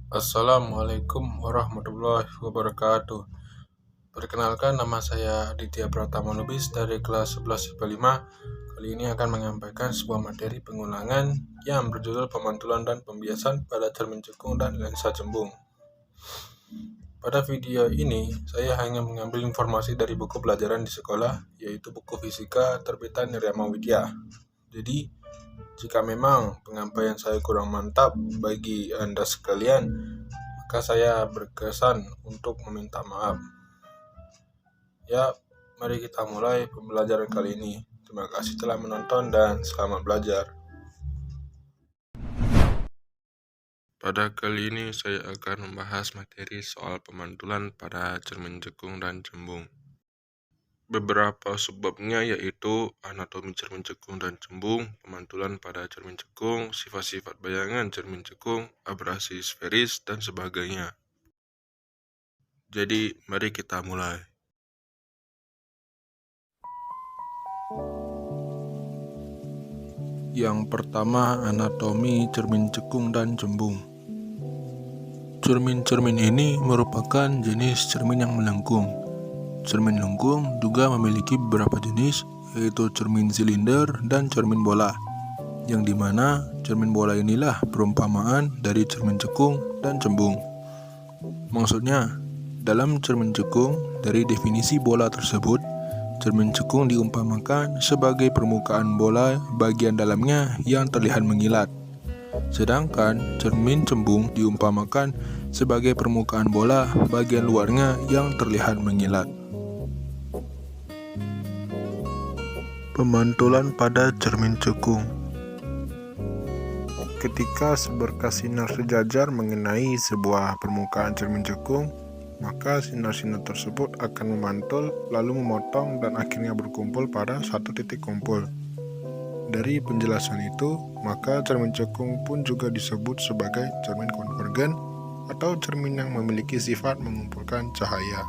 Assalamualaikum warahmatullahi wabarakatuh. Perkenalkan, nama saya Aditiya Pratama Lubis dari kelas 11 IPA 5. Kali ini akan menyampaikan sebuah materi pengulangan yang berjudul Pemantulan dan Pembiasan pada Cermin Cekung dan Lensa Cembung. Pada video ini, saya hanya mengambil informasi dari buku pelajaran di sekolah, yaitu buku Fisika terbitan Nirama Widya. Jadi, jika memang penyampaian saya kurang mantap bagi Anda sekalian, maka saya berkesan untuk meminta maaf. Ya, mari kita mulai pembelajaran kali ini. Terima kasih telah menonton dan selamat belajar. Pada kali ini saya akan membahas materi soal pemantulan pada cermin cekung dan cembung. Beberapa sebabnya yaitu anatomi cermin cekung dan cembung, pemantulan pada cermin cekung, sifat-sifat bayangan cermin cekung, abrasi sferis, dan sebagainya. Jadi, mari kita mulai. Yang pertama, anatomi cermin cekung dan cembung. Cermin-cermin ini merupakan jenis cermin yang melengkung. Cermin lengkung juga memiliki beberapa jenis, yaitu cermin silinder dan cermin bola, yang dimana cermin bola inilah perumpamaan dari cermin cekung dan cembung. Maksudnya, dalam cermin cekung, dari definisi bola tersebut, cermin cekung diumpamakan sebagai permukaan bola bagian dalamnya yang terlihat mengilat. Sedangkan cermin cembung diumpamakan sebagai permukaan bola bagian luarnya yang terlihat mengilat. Pemantulan pada cermin cekung. Ketika seberkas sinar sejajar mengenai sebuah permukaan cermin cekung, maka sinar-sinar tersebut akan memantul, lalu memotong dan akhirnya berkumpul pada satu titik kumpul. Dari penjelasan itu, maka cermin cekung pun juga disebut sebagai cermin konvergen atau cermin yang memiliki sifat mengumpulkan cahaya.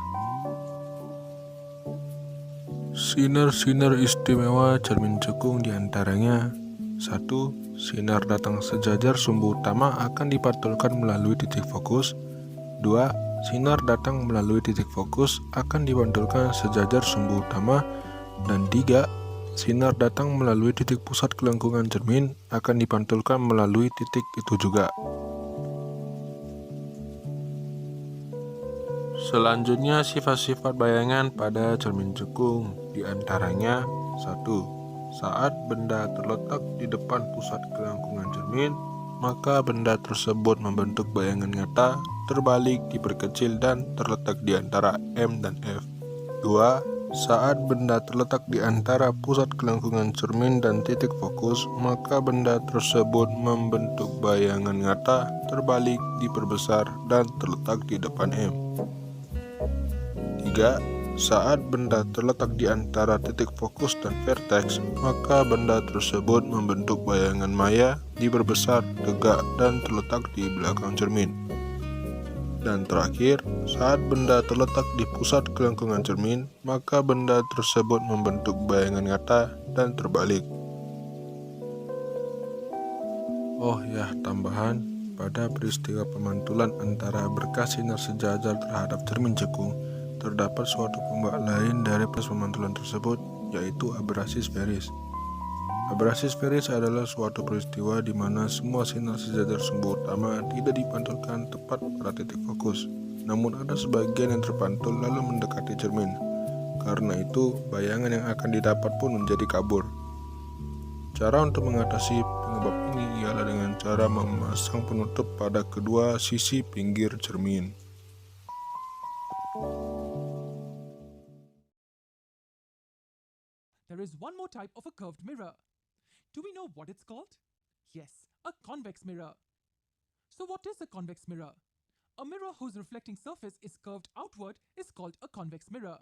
Sinar-sinar istimewa cermin cekung diantaranya: 1. Sinar datang sejajar sumbu utama akan dipantulkan melalui titik fokus. 2. Sinar datang melalui titik fokus akan dipantulkan sejajar sumbu utama. Dan 3. Sinar datang melalui titik pusat kelengkungan cermin akan dipantulkan melalui titik itu juga. Selanjutnya, sifat-sifat bayangan pada cermin cekung, diantaranya: 1. Saat benda terletak di depan pusat kelengkungan cermin, maka benda tersebut membentuk bayangan nyata, terbalik, diperkecil, dan terletak di antara M dan F. 2. Saat benda terletak di antara pusat kelengkungan cermin dan titik fokus, maka benda tersebut membentuk bayangan nyata, terbalik, diperbesar, dan terletak di depan M. 3. Saat benda terletak di antara titik fokus dan vertex, maka benda tersebut membentuk bayangan maya, diperbesar, tegak, dan terletak di belakang cermin. Dan terakhir, saat benda terletak di pusat kelengkungan cermin, maka benda tersebut membentuk bayangan nyata dan terbalik. Oh ya, tambahan, pada peristiwa pemantulan antara berkas sinar sejajar terhadap cermin cekung, terdapat suatu pembak lain dari proses pemantulan tersebut, yaitu abrasi sferis. Abrasi sferis adalah suatu peristiwa di mana semua sinar sejajar sumbu utama tidak dipantulkan tepat pada titik fokus, namun ada sebagian yang terpantul lalu mendekati cermin. Karena itu, bayangan yang akan didapat pun menjadi kabur. Cara untuk mengatasi penyebab ini ialah dengan cara memasang penutup pada kedua sisi pinggir cermin. There is one more type of a curved mirror. Do we know what it's called? Yes, a convex mirror. So what is a convex mirror? A mirror whose reflecting surface is curved outward is called a convex mirror.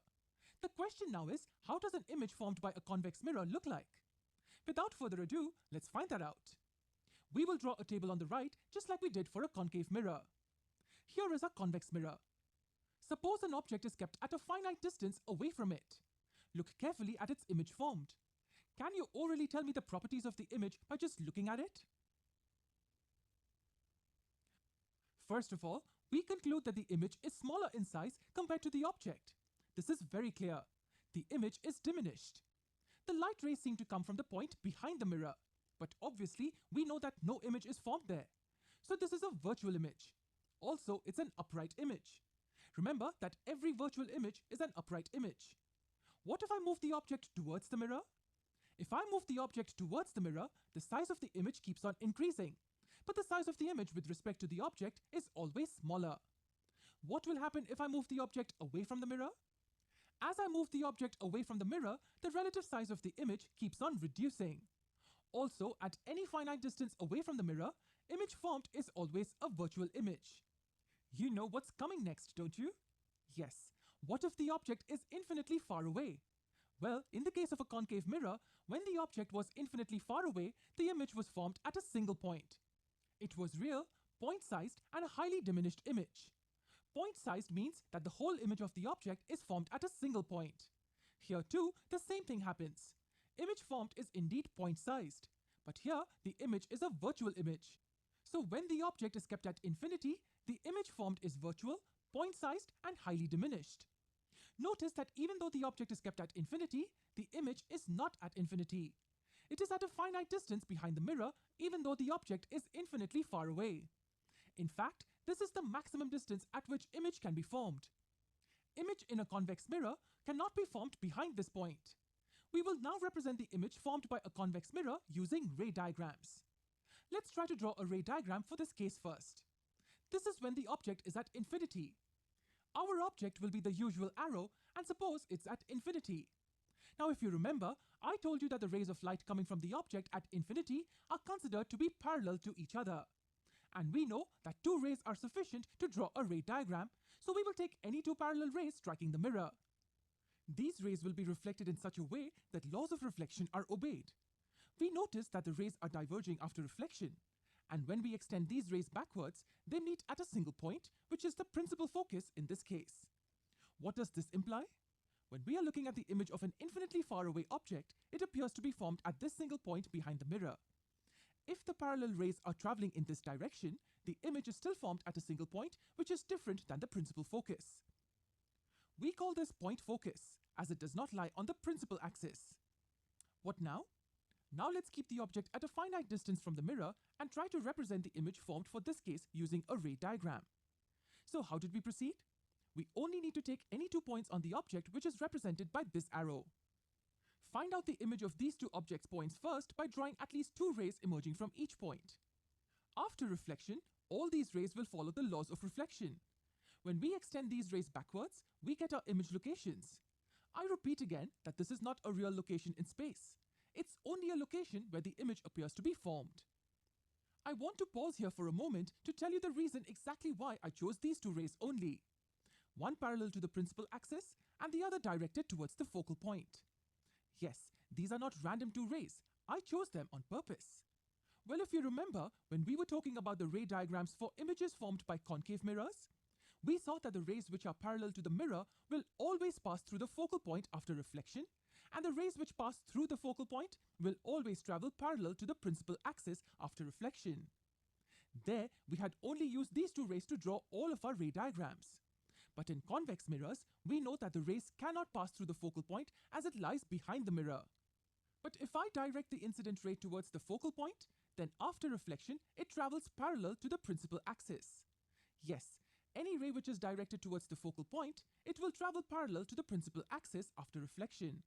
The question now is, how does an image formed by a convex mirror look like? Without further ado, let's find that out. We will draw a table on the right just like we did for a concave mirror. Here is a convex mirror. Suppose an object is kept at a finite distance away from it. Look carefully at its image formed. Can you orally tell me the properties of the image by just looking at it? First of all, we conclude that the image is smaller in size compared to the object. This is very clear. The image is diminished. The light rays seem to come from the point behind the mirror, but obviously we know that no image is formed there. So this is a virtual image. Also, it's an upright image. Remember that every virtual image is an upright image. What if I move the object towards the mirror? If I move the object towards the mirror, the size of the image keeps on increasing, but the size of the image with respect to the object is always smaller. What will happen if I move the object away from the mirror? As I move the object away from the mirror, the relative size of the image keeps on reducing. Also, at any finite distance away from the mirror, image formed is always a virtual image. You know what's coming next, don't you? Yes. What if the object is infinitely far away? Well, in the case of a concave mirror, when the object was infinitely far away, the image was formed at a single point. It was real, point-sized, and a highly diminished image. Point-sized means that the whole image of the object is formed at a single point. Here too, the same thing happens. Image formed is indeed point-sized, but here the image is a virtual image. So when the object is kept at infinity, the image formed is virtual, point-sized, and highly diminished. Notice that even though the object is kept at infinity, the image is not at infinity. It is at a finite distance behind the mirror, even though the object is infinitely far away. In fact, this is the maximum distance at which image can be formed. Image in a convex mirror cannot be formed behind this point. We will now represent the image formed by a convex mirror using ray diagrams. Let's try to draw a ray diagram for this case first. This is when the object is at infinity. Our object will be the usual arrow, and suppose it's at infinity. Now if you remember, I told you that the rays of light coming from the object at infinity are considered to be parallel to each other. And we know that two rays are sufficient to draw a ray diagram, so we will take any two parallel rays striking the mirror. These rays will be reflected in such a way that laws of reflection are obeyed. We notice that the rays are diverging after reflection, and when we extend these rays backwards, they meet at a single point, which is the principal focus in this case. What does this imply? When we are looking at the image of an infinitely far away object, it appears to be formed at this single point behind the mirror. If the parallel rays are traveling in this direction, the image is still formed at a single point, which is different than the principal focus. We call this point focus, as it does not lie on the principal axis. What now? Now let's keep the object at a finite distance from the mirror and try to represent the image formed for this case using a ray diagram. So how did we proceed? We only need to take any 2 points on the object which is represented by this arrow. Find out the image of these two objects' points first by drawing at least 2 rays emerging from each point. After reflection, all these rays will follow the laws of reflection. When we extend these rays backwards, we get our image locations. I repeat again that this is not a real location in space. It's only a location where the image appears to be formed. I want to pause here for a moment to tell you the reason exactly why I chose these 2 rays only. One parallel to the principal axis and the other directed towards the focal point. Yes, these are not random 2 rays. I chose them on purpose. Well, if you remember, when we were talking about the ray diagrams for images formed by concave mirrors, we saw that the rays which are parallel to the mirror will always pass through the focal point after reflection, and the rays which pass through the focal point will always travel parallel to the principal axis after reflection. There, we had only used these 2 rays to draw all of our ray diagrams. But in convex mirrors, we know that the rays cannot pass through the focal point as it lies behind the mirror. But if I direct the incident ray towards the focal point, then after reflection, it travels parallel to the principal axis. Yes, any ray which is directed towards the focal point, it will travel parallel to the principal axis after reflection.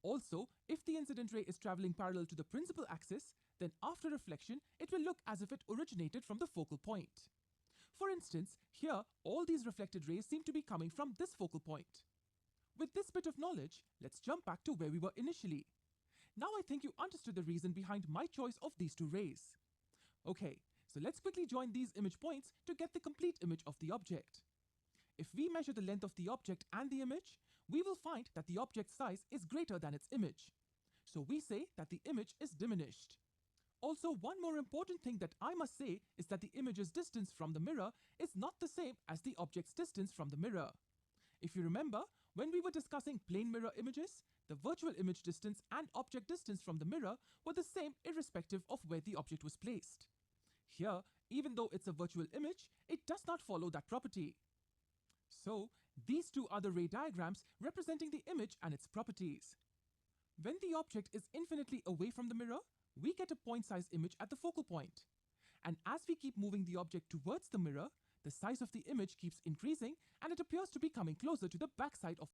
Also, if the incident ray is traveling parallel to the principal axis, then after reflection, it will look as if it originated from the focal point. For instance, here, all these reflected rays seem to be coming from this focal point. With this bit of knowledge, let's jump back to where we were initially. Now I think you understood the reason behind my choice of these 2 rays. Okay, so let's quickly join these image points to get the complete image of the object. If we measure the length of the object and the image, we will find that the object's size is greater than its image. So we say that the image is diminished. Also, one more important thing that I must say is that the image's distance from the mirror is not the same as the object's distance from the mirror. If you remember, when we were discussing plane mirror images, the virtual image distance and object distance from the mirror were the same irrespective of where the object was placed. Here, Even though it's a virtual image, it does not follow that property. So, these two are the ray diagrams representing the image and its properties. When the object is infinitely away from the mirror, we get a point-sized image at the focal point. And as we keep moving the object towards the mirror, the size of the image keeps increasing and it appears to be coming closer to the backside of